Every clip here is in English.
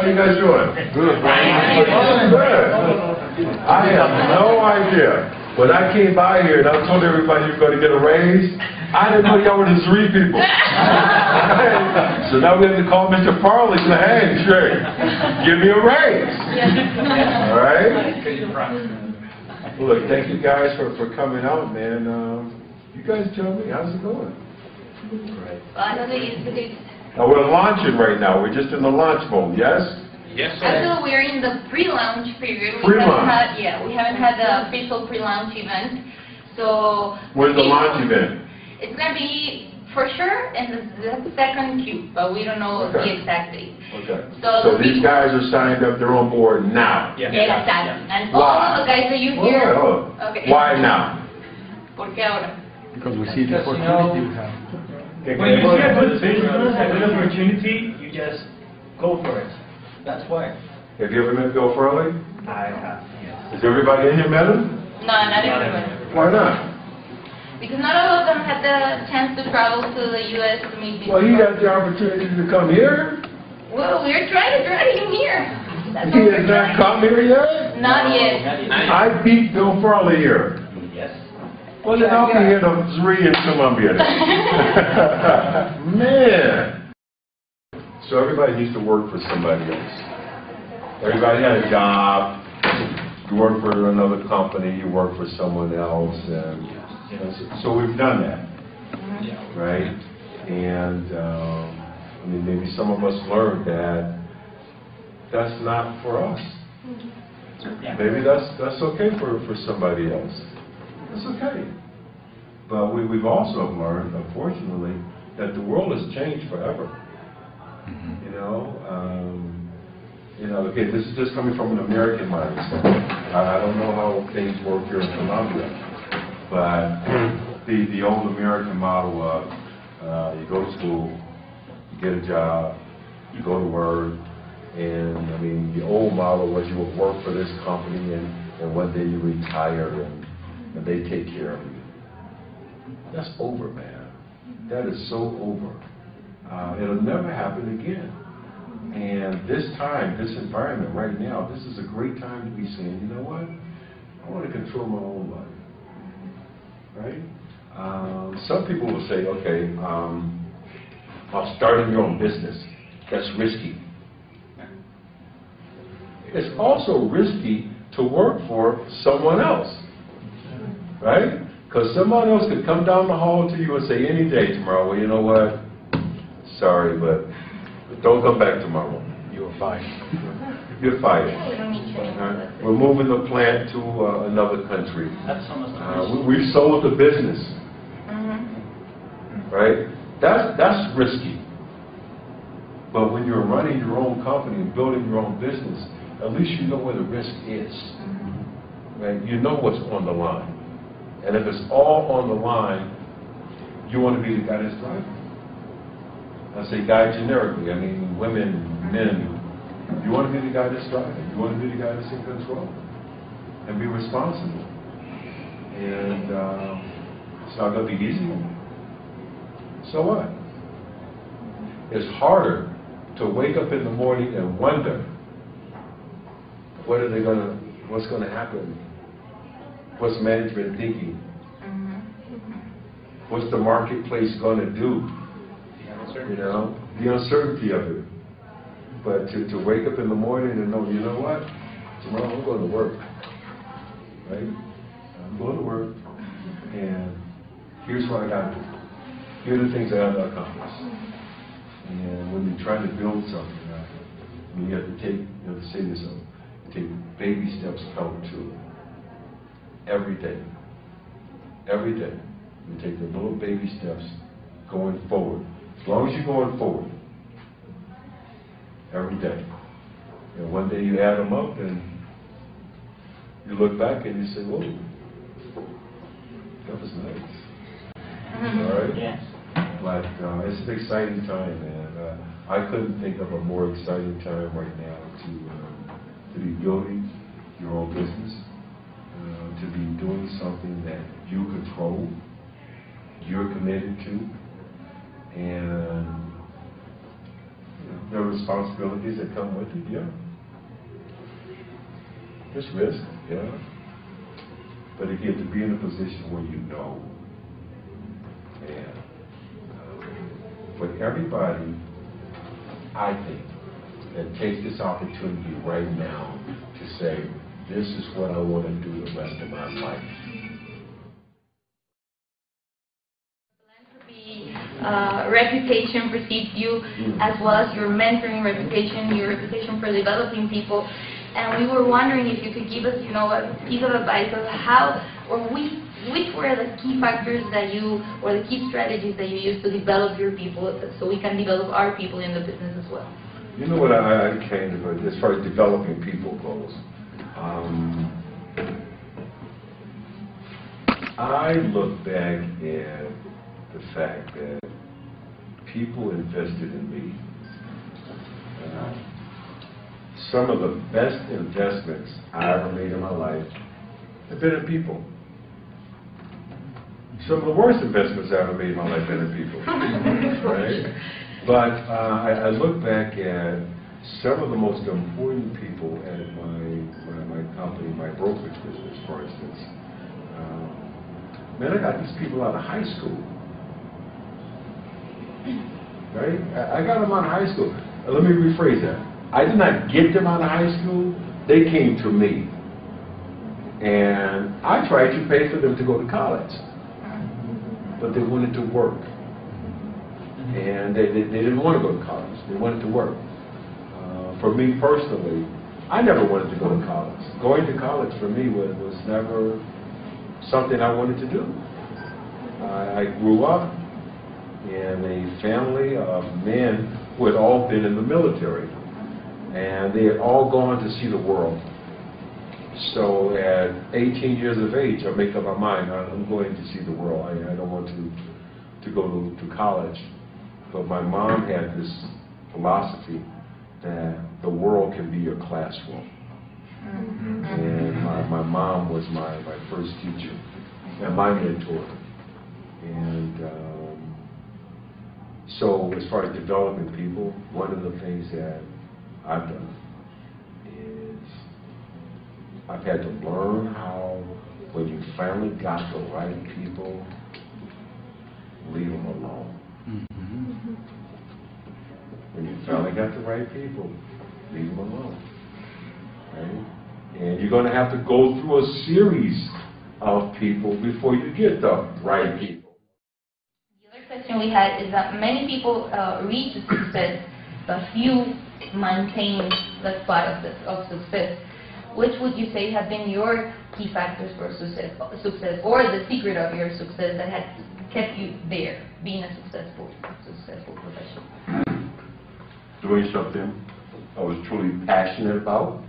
you guys doing? Good. Good. I have no idea. When I came by here and I told everybody you're going to get a raise, I didn't know y'all were the three people. So now we have to call Mr. Farley and say, hey, Shay, give me a raise. All right? Well, look, thank you guys for coming out, man. You guys tell me, how's it going? Great. Now we're launching right now. We're just in the launch mode, yes? Yes, sir. Actually, we're in the pre-launch period. Pre-launch? We haven't had the official pre-launch event. So Where's the launch event? It's going to be for sure in the second Q, but we don't know the exact date. Okay. So these guys are signed up, they're on board now. Yeah. Exactly. And all the guys that you hear. Okay. Why now? ¿Por qué ahora? Because we see the opportunity we have. When you see a good business, a good opportunity, you just go for it. That's why. Have you ever met Bill Farley? I have, yes. Has everybody in here met him? No, not everybody. Why not? Because not all of them had the chance to travel to the U.S. to meet people. Well, he had the opportunity to come here. Well, we're trying to drag him here. That's He what has we're not trying. come here yet? Not yet. I beat Bill Farley here. Yes. Well, then I'll be here to 3 in Columbia then. Man. So everybody needs to work for somebody else. Everybody had a job. You work for another company. You work for someone else. And so we've done that, right? And I mean, maybe some of us learned that that's not for us. Maybe that's okay for somebody else. That's okay. But we've also learned, unfortunately, that the world has changed forever. You know, okay, this is just coming from an American mindset. I don't know how things work here in Colombia, but the old American model of you go to school, you get a job, you go to work, and I mean, the old model was you would work for this company and one day you retire and they take care of you. That's over, man. That is so over. It'll never happen again. And this time, this environment right now, this is a great time to be saying, you know what? I want to control my own life. Right? Some people will say, okay, starting your own business, that's risky. It's also risky to work for someone else. Right? Because someone else could come down the hall to you and say any day tomorrow, well, you know what? Sorry, but don't come back tomorrow. You're fired. You're fired. We're moving the plant to another country. We've sold the business. Right? That's risky. But when you're running your own company and building your own business, at least you know where the risk is. Right? You know what's on the line. And if it's all on the line, you want to be the guy that's driving. I say guy generically, I mean women, men. You want to be the guy that's driving. You want to be the guy that's in control. And be responsible. And it's not going to be easy. So what? It's harder to wake up in the morning and wonder what's going to happen. What's management thinking? What's the marketplace going to do? You know, the uncertainty of it. But to wake up in the morning and know, you know what? Tomorrow I'm going to work. Right? I'm going to work. And here's what I got to do. Here are the things I have to accomplish. And when you're trying to build something, you have to say to yourself, take baby steps count too. Every day. Every day. You take the little baby steps going forward. As long as you're going forward. Every day. And one day you add them up and you look back and you say, whoa, that was nice. All right? Yes. But it's an exciting time, man. I couldn't think of a more exciting time right now to be building your own business, to be doing something that you control, you're committed to, and There are responsibilities that come with it, yeah. There's risk, yeah. But if you have to be in a position where you know, man, for everybody, I think, that takes this opportunity right now to say, this is what I want to do the rest of my life. Reputation precedes you, as well as your mentoring reputation, your reputation for developing people. And we were wondering if you could give us, you know, a piece of advice of how, or which were the key factors that you, or the key strategies that you use to develop your people, so we can develop our people in the business as well. You know what I came to, as far as developing people goes, I look back at the fact that people invested in me. Some of the best investments I ever made in my life have been in people. Some of the worst investments I ever made in my life have been in people. Right? But I look back at some of the most important people at my company, my brokerage business, for instance. Man, I got these people out of high school. Right? I got them out of high school. Let me rephrase that. I did not get them out of high school. They came to me. And I tried to pay for them to go to college. But they wanted to work. And they didn't want to go to college. They wanted to work. For me personally, I never wanted to go to college. Going to college for me was never something I wanted to do. I grew up in a family of men who had all been in the military. And they had all gone to see the world. So at 18 years of age, I make up my mind, I'm going to see the world. I don't want to go to college. But my mom had this philosophy that the world can be your classroom. And my mom was my first teacher and my mentor. And so as far as developing people, one of the things that I've done is I've had to learn how, when you finally got the right people, leave them alone. When you finally got the right people, leave them alone. Right? And you're going to have to go through a series of people before you get the right people. The other question we had is that many people reach success, but few maintain the spot of success. Which would you say have been your key factors for success, or the secret of your success that had kept you there, being a successful professional? Doing something I was truly passionate about.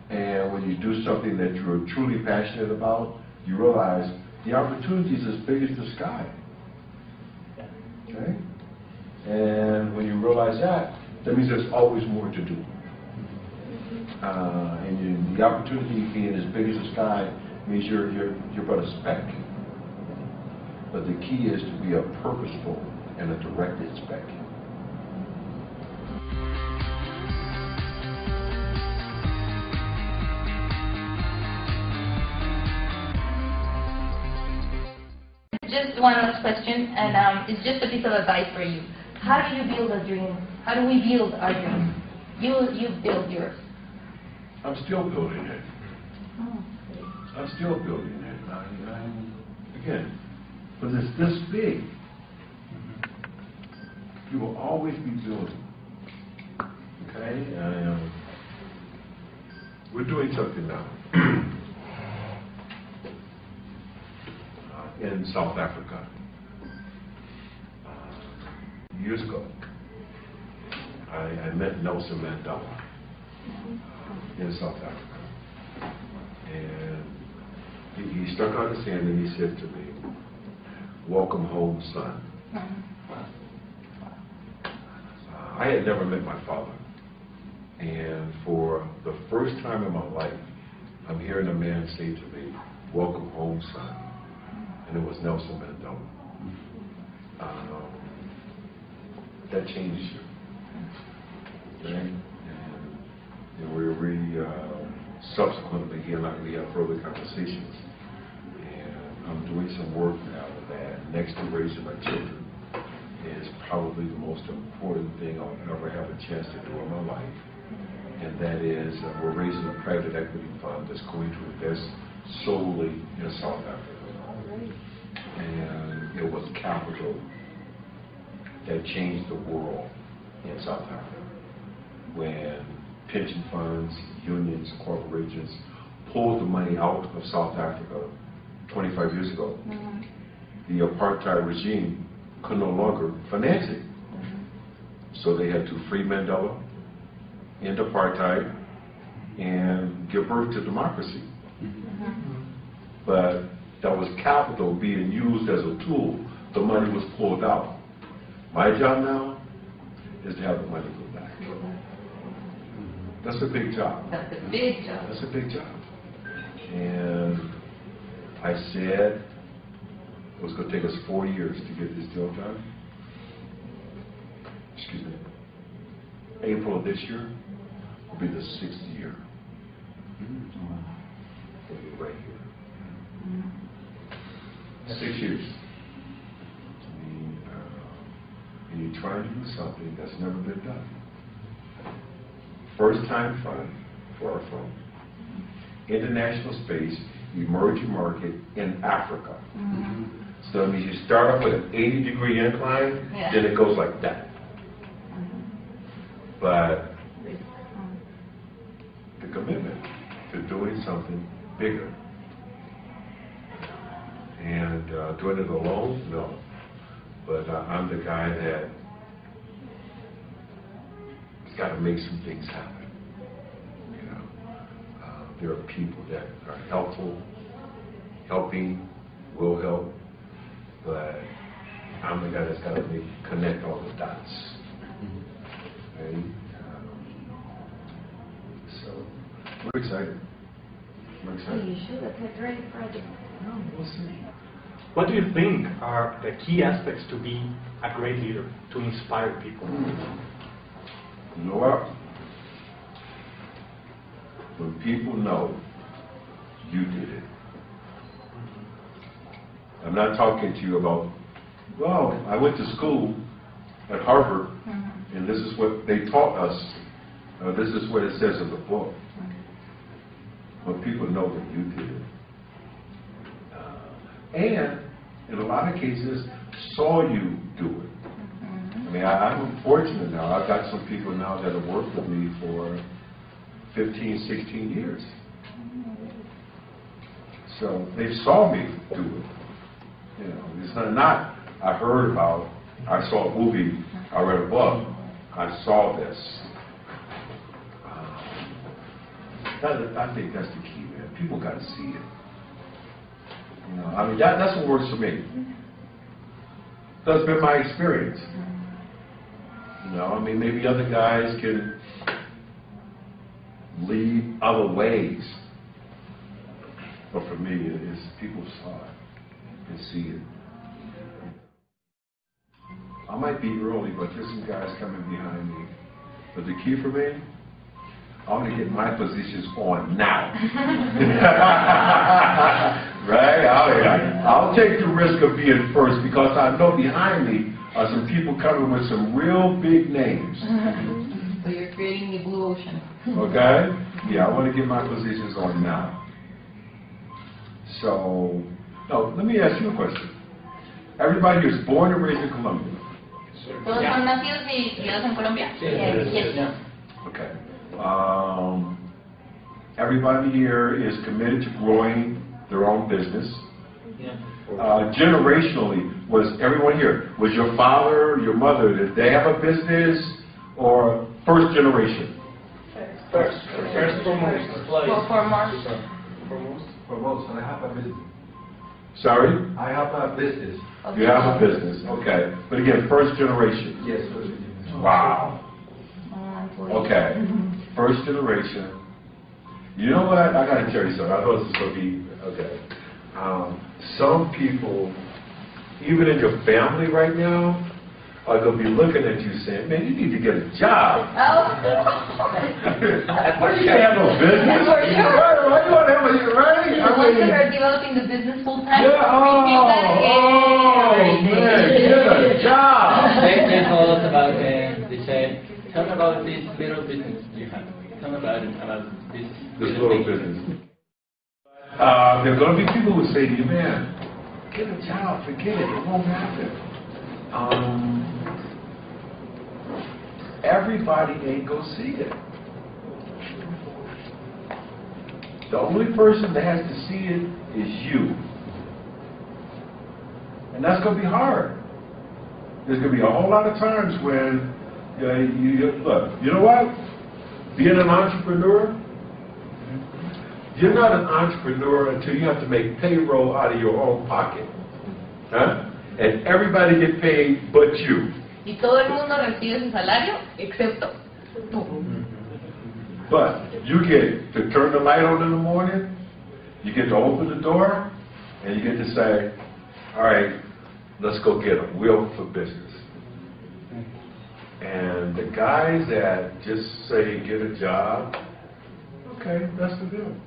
And when you do something that you're truly passionate about, you realize the opportunity is as big as the sky. Okay? And when you realize that means there's always more to do. And the opportunity being as big as the sky means you're but a speck. But the key is to be a purposeful and a directed speck. Just one last question, and it's just a piece of advice for you. How do you build a dream? How do we build our dreams? You build yours. I'm still building it. I'm still building it. Again, but it's this big. You will always be building. Okay? We're doing something now. In South Africa. Years ago, I met Nelson Mandela in South Africa. And he stuck out his hand and he said to me, "Welcome home, son." I had never met my father. And for the first time in my life, I'm hearing a man say to me, "Welcome home, son." And it was Nelson Mandela. That changes you. Okay? And we subsequently, he and I, we have further conversations. And I'm doing some work now that next to raising my children is probably the most important thing I'll ever have a chance to do in my life. And that is, we're raising a private equity fund that's going to invest solely in South Africa. And it was capital that changed the world in South Africa. When pension funds, unions, corporations pulled the money out of South Africa 25 years ago, the apartheid regime could no longer finance it. So they had to free Mandela, end apartheid, and give birth to democracy. But that was capital being used as a tool. The money was pulled out. My job now is to have the money go back. That's a big job. That's a big job. That's a big job. And I said it was going to take us 4 years to get this deal done. Excuse me. April of this year will be the 6th year. We'll be right here. 6 years. I mean, and you're trying to do something that's never been done. First time fund for our fund. International space, emerging market in Africa. So that means you start off with an 80-degree incline, then it goes like that. But the commitment to doing something bigger. And doing it alone, no. But I'm the guy that has got to make some things happen. You know, there are people that are helpful, helping, will help, but I'm the guy that's got to connect all the dots. Right? So we're excited. We're excited. You should. That's a great project. No, we'll see. What do you think are the key aspects to be a great leader, to inspire people? You know what? When people know you did it. I'm not talking to you about, well, I went to school at Harvard, and this is what they taught us. This is what it says in the book. When people know that you did it. And in a lot of cases, saw you do it. I mean, I'm fortunate now. I've got some people now that have worked with me for 15, 16 years. So they saw me do it. You know, it's not I heard about, I saw a movie, I read a book, I saw this. I think that's the key, man. People got to see it. You know, I mean, that's what works for me. That's been my experience. You know, I mean, maybe other guys can lead other ways. But for me, it's people saw it and see it. I might be early, but there's some guys coming behind me. But the key for me, I want to get my positions on now. Right? I'll take the risk of being first because I know behind me are some people coming with some real big names. So you're creating the blue ocean. Okay? Yeah, I want to get my positions on now. So, let me ask you a question. Everybody here is born and raised in Colombia. ¿Todos son nacidos y criados en Colombia? Yes. Okay. Everybody here is committed to growing their own business. Generationally, was everyone here, was your father, your mother, did they have a business or first generation? First foremost. Foremost, and I have a business. Sorry? I have a business. You have a business, okay. But again, first generation. Yes, first generation. Wow. Okay. First generation. You know what? I got to tell you something. I know this is going to be, okay. Some people, even in your family right now, are going to be looking at you saying, man, you need to get a job. Oh. Why you can't have no business? For sure. Why you want to have a, right? The ones that are developing the business full time. Yeah, man, get a job. They told us about, they said, tell me about this little business you have. Tell me about this Little business. There are going to be people who say to you, man, get a job, forget it, it won't happen. Everybody ain't gonna see it. The only person that has to see it is you. And that's gonna be hard. There's gonna be a whole lot of times when you look, you know what? Being an entrepreneur, you're not an entrepreneur until you have to make payroll out of your own pocket. Huh? And everybody get paid but you. Y todo el mundo recibe su salario, excepto tú. But you get to turn the light on in the morning, you get to open the door, and you get to say, all right, let's go get them. We're open for business. And the guys that just say get a job, okay, that's for them.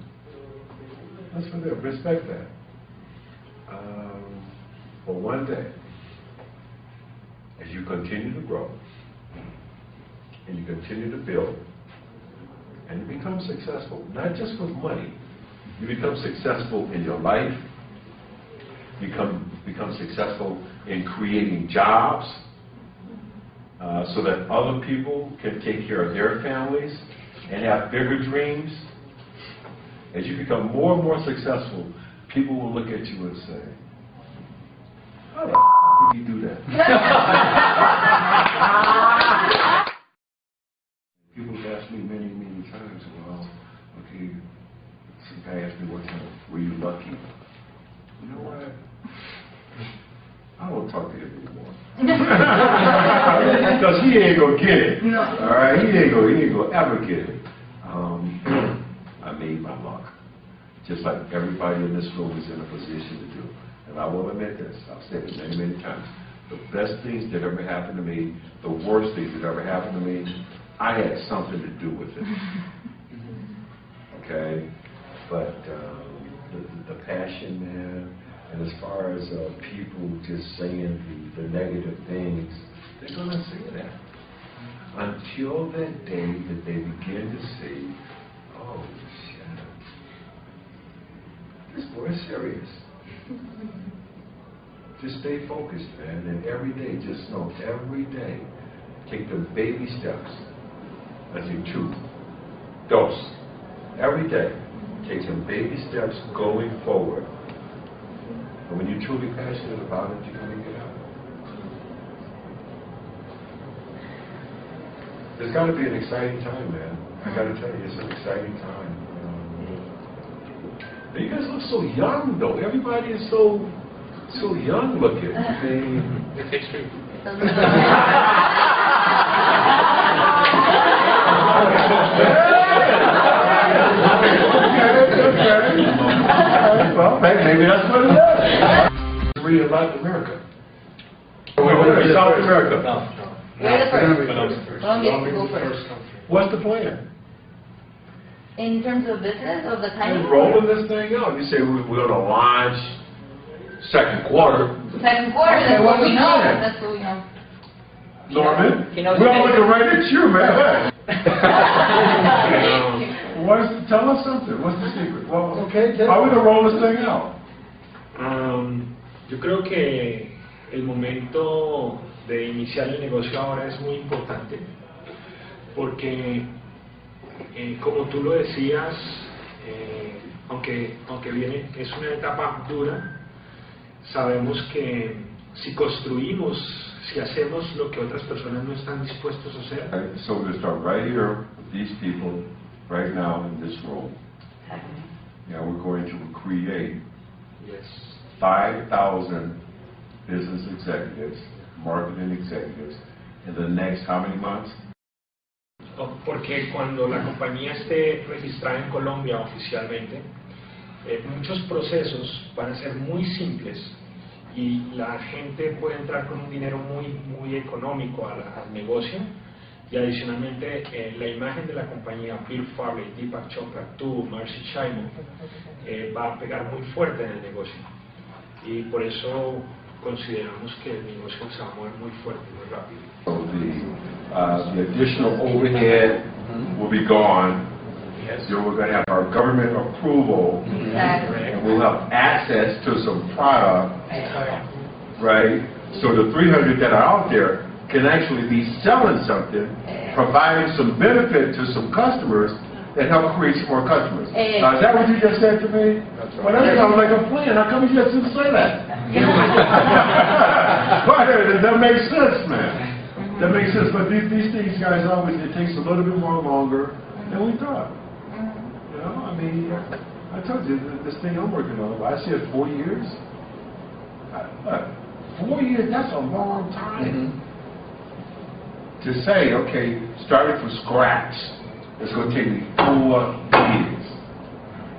That's for them. Respect that. But one day, as you continue to grow, and you continue to build, and you become successful, not just with money, you become successful in your life, become successful in creating jobs, so that other people can take care of their families and have bigger dreams. As you become more and more successful, people will look at you and say, how the f*** did you do that? People have asked me many, many times, well, okay, some guy asked me one time, were you lucky? You know what? I don't talk to him anymore. Because he ain't gonna get it. All right, he ain't gonna ever get it. I made my luck. Just like everybody in this room is in a position to do. And I will admit this, I've said it many, many times. The best things that ever happened to me, the worst things that ever happened to me, I had something to do with it. Okay? But the passion, man, and as far as people just saying the negative things, they're going to say that. Until that day that they begin to see, oh, shit, this boy is serious. Just stay focused, man, and every day, just know, every day, take the baby steps. I think 2. Dose. Every day, take some baby steps going forward. And when you're truly passionate about it, you can make it happen. It's got to be an exciting time, man. I got to tell you, it's an exciting time. You guys look so young, though. Everybody is so young looking. I mean, It's true. Well, maybe that's what it is. Read in Latin America. We're South America. We're the first. Colombia is to go first. What's the plan? In terms of business, of the timing? You're rolling this thing out. You say we're going to launch second quarter. Second quarter, Okay, that's what we know. plan? That's what we know. Norman, He knows we're the looking right at you, man. Tell us something. What's the secret? Well, okay, how are we going to roll this thing out? Yo creo que el momento de iniciar el negocio ahora es muy importante porque, como tú lo decías, aunque es una etapa dura, sabemos que si construimos, si hacemos lo que otras personas no están dispuestos a hacer. Okay, so we're going to start right here with these people, right now in this room. Yeah, we're going to create 5,000 business executives, marketing executives, in the next how many months? Porque cuando la compañía esté registrada en Colombia oficialmente, muchos procesos van a ser muy simples y la gente puede entrar con un dinero muy económico al negocio, y adicionalmente la imagen de la compañía, Bill Farley, Deepak Chopra, tú, Marcy Shimoff, va a pegar muy fuerte en el negocio, y por eso consideramos que el negocio se va a mover muy fuerte, muy rápido. So the additional overhead will be gone. So we're going to have our government approval, Exactly. and we'll have access to some product, right? So the 300 that are out there can actually be selling something, providing some benefit to some customers, and help create some more customers. Now, is that what you just said to me? Well, that sounds like a plan. How come you just didn't say that? That makes sense, man. That makes sense. But these things, guys, always, it takes a little bit more longer than we thought. You know, I mean, I told you, this thing I'm working on, I said 4 years. 4 years, that's a long time. To say, okay, starting from scratch, it's going to take me 4 years.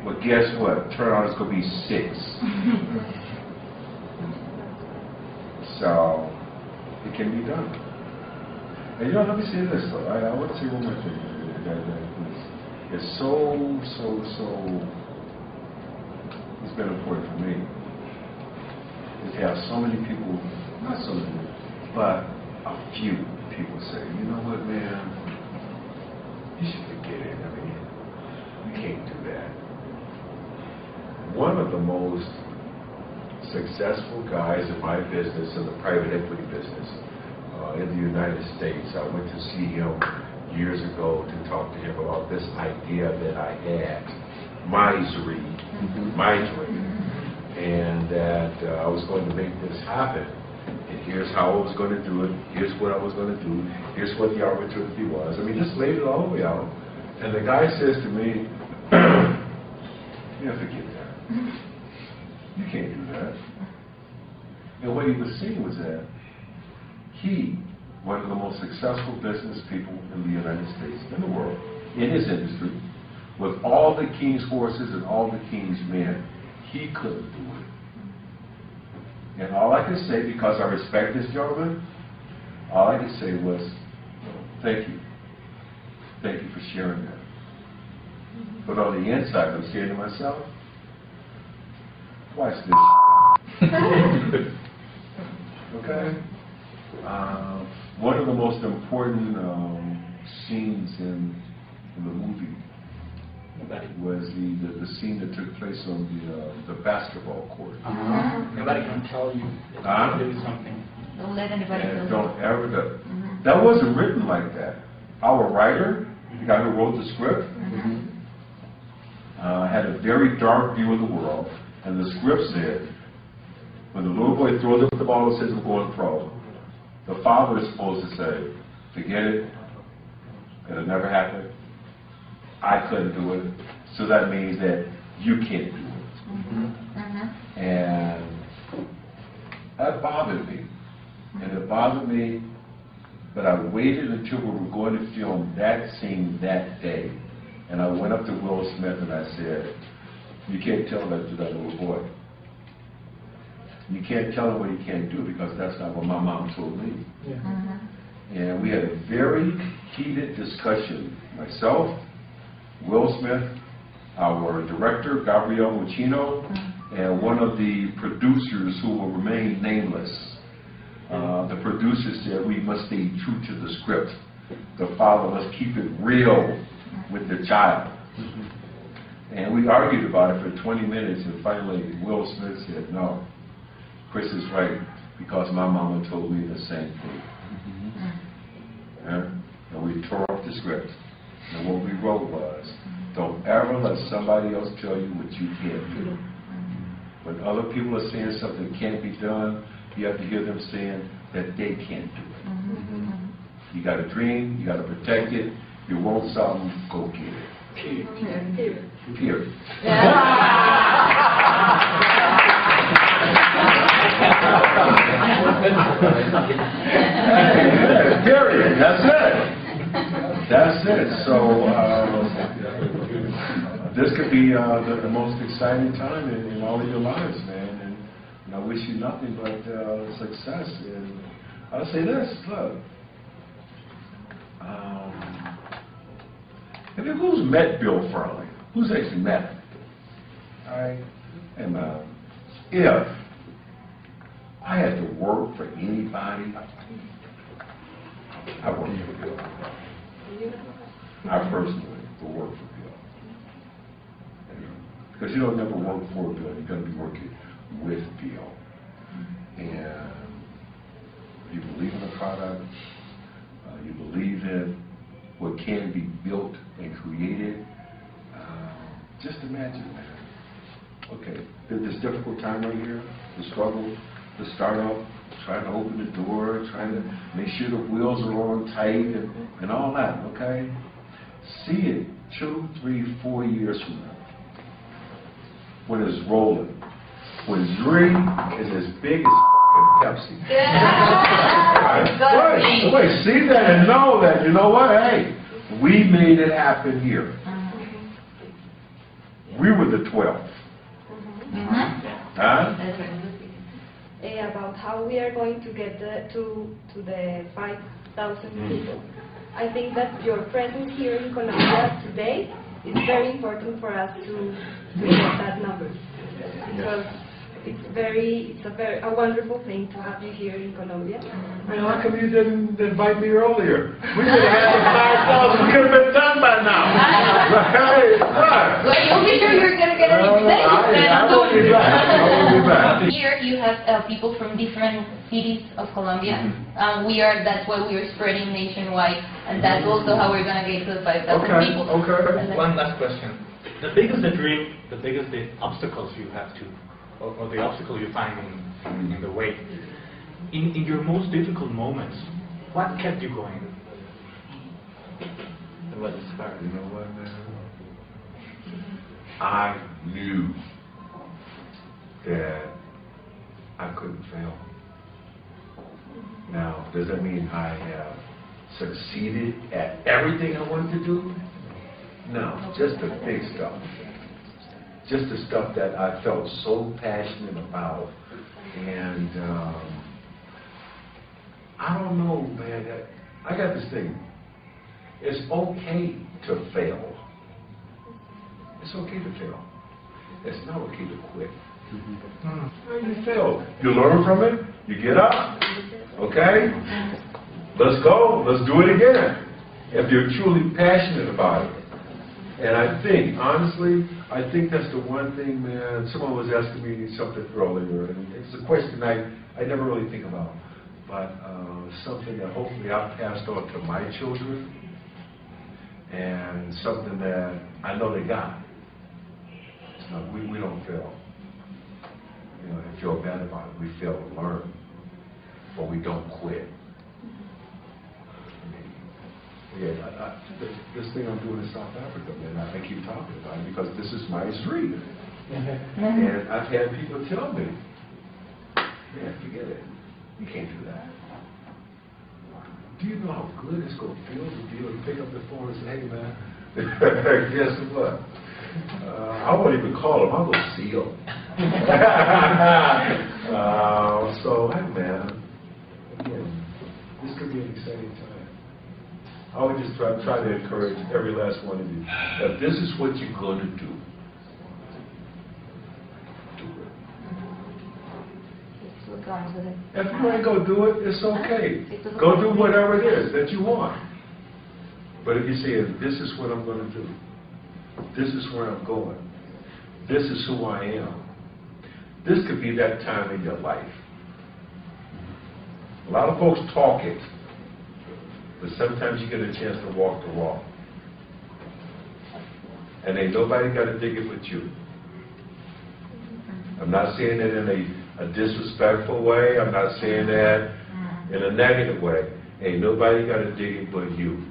But guess what? Turn out it's going to be 6. So, it can be done. And you know, let me say this though. I want to say one more thing. It's it's been important for me. Is to have so many people, not so many, but a few people say, you know what, man, you should forget it. I mean, you can't do that. One of the most successful guys in my business, in the private equity business, in the United States, I went to see him years ago to talk to him about this idea that I had, misery, and that I was going to make this happen. And here's how I was going to do it. Here's what I was going to do. Here's what the opportunity was. I mean, just laid it all the way out. And the guy says to me, "Yeah, forget that. You can't do that." And what he was saying was that he, one of the most successful business people in the United States, in the world, in his industry, with all the king's horses and all the king's men, he couldn't do it. And all I could say, because I respect this gentleman, all I could say was, thank you. Thank you for sharing that. But on the inside, I'm saying to myself, watch this. Okay? One of the most important scenes in the movie was the scene that took place on the basketball court. Nobody can tell you that you do something. Don't let anybody know. Don't ever do. That wasn't written like that. Our writer, the guy who wrote the script, had a very dark view of the world, and the script said, when the little boy throws up the ball and says, "I'm going pro," the father is supposed to say, "Forget it. It'll never happen. I couldn't do it. So that means that you can't do it." And that bothered me. And it bothered me, but I waited until we were going to film that scene that day. And I went up to Will Smith and I said, "You can't tell that to that little boy. You can't tell him what he can't do, because that's not what my mom told me." And we had a very heated discussion. Myself, Will Smith, our director, Gabriel Muccino, and one of the producers who will remain nameless. The producer said we must stay true to the script. The father must keep it real with the child. And we argued about it for 20 minutes, and finally Will Smith said, "No, Chris is right, because my mama told me the same thing." And we tore up the script. And what we wrote was, don't ever let somebody else tell you what you can't do. When other people are saying something can't be done, you have to hear them saying that they can't do it. You got a dream, you got to protect it. If you want something, go get it. Period. Period. That's it. That's it. So this could be the most exciting time in all of your lives, man. And I wish you nothing but success. And I'll say this, look. And then who's met Bill Furley? Who's actually met him? All right? And if I had to work for anybody, I work for Bill. I personally will work for Bill. Because you don't never work for Bill, you're going to be working with Bill. And you believe in the product, you believe in what can be built and created. Just imagine, man. Okay, this difficult time right here, the struggle, the startup, trying to open the door, trying to make sure the wheels are on tight and all that, okay? See it 2, 3, 4 years from now, when it's rolling, when Dre is as big as Pepsi. Wait, see that and know that, you know what, hey, we made it happen here. We were the 12. Huh? About how we are going to get to the 5,000 people. I think that your presence here in Colombia today is very important for us to get that number. Because it's a wonderful thing to have you here in Colombia. And how come you didn't invite me earlier? We could have had the 5,000. We could have been done by now. Hey, what? Well, you'll be sure you're going to get an extension. I will be back. I will be back. Here you have people from different cities of Colombia. That's why we are spreading nationwide, and that's also how we're going to get to the 5,000 people. Okay. One last question. The bigger the dream, the bigger the obstacles you have to, or the obstacle you find in the way. In your most difficult moments, what kept you going? And what inspired You know what, man? I knew that I couldn't fail. Now, does that mean I have succeeded at everything I wanted to do? No, just the big stuff. Just the stuff that I felt so passionate about. And I don't know, man. I got this thing. It's okay to fail. It's okay to fail. It's not okay to quit. You fail. You learn from it. You get up. Okay? Let's go. Let's do it again. If you're truly passionate about it. And I think, honestly, I think that's the one thing, man. Someone was asking me something earlier, and it's a question I never really think about. But something that hopefully I've passed on to my children, and something that I know they got. We don't fail. You know, and feel bad about it. We fail to learn, but we don't quit. Yeah, this thing I'm doing in South Africa, man, I keep talking about it because this is my street. And I've had people tell me, man, forget it. You can't do that. Do you know how good it's going to feel to be able to pick up the phone and say, hey, man, guess what? I won't even call them. I'll go see them. So, hey, man, again, this could be an exciting time. I would just try to encourage every last one of you. If this is what you're going to do, do it. If you ain't going to do it, it's okay. Go do whatever it is that you want. But if you say, this is what I'm going to do, this is where I'm going, this is who I am, this could be that time in your life. A lot of folks talk it. But sometimes you get a chance to walk the walk. And ain't nobody got to dig it but you. I'm not saying it in a disrespectful way. I'm not saying that in a negative way. Ain't nobody got to dig it but you.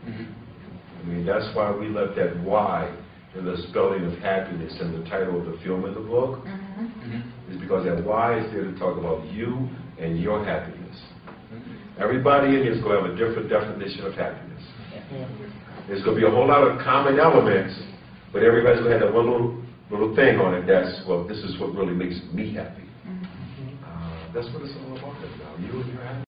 I mean, that's why we left that Y in the spelling of happiness in the title of the film in the book. Is because that Y is there to talk about you and your happiness. Everybody in here is going to have a different definition of happiness. There's going to be a whole lot of common elements, but everybody's going to have that one little thing on it that's, well, this is what really makes me happy. That's what it's all about now.